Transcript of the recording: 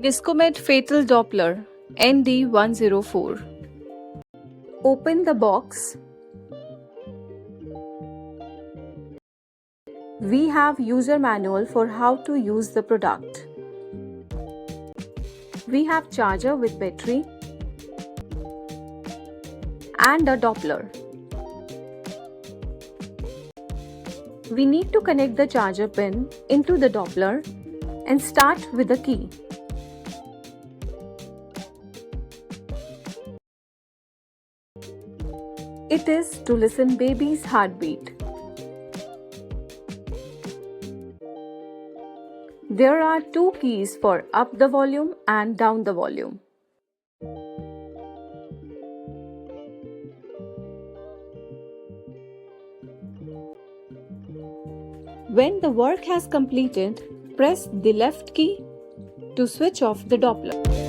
Niscomed Fetal Doppler ND-104. Open the box. We have user manual for how to use the product. We have charger with battery and a Doppler. We need to connect the charger pin into the Doppler and start with the key. It is to listen baby's heartbeat. There are two keys for up the volume and down the volume. When the work has completed, press the left key to switch off the Doppler.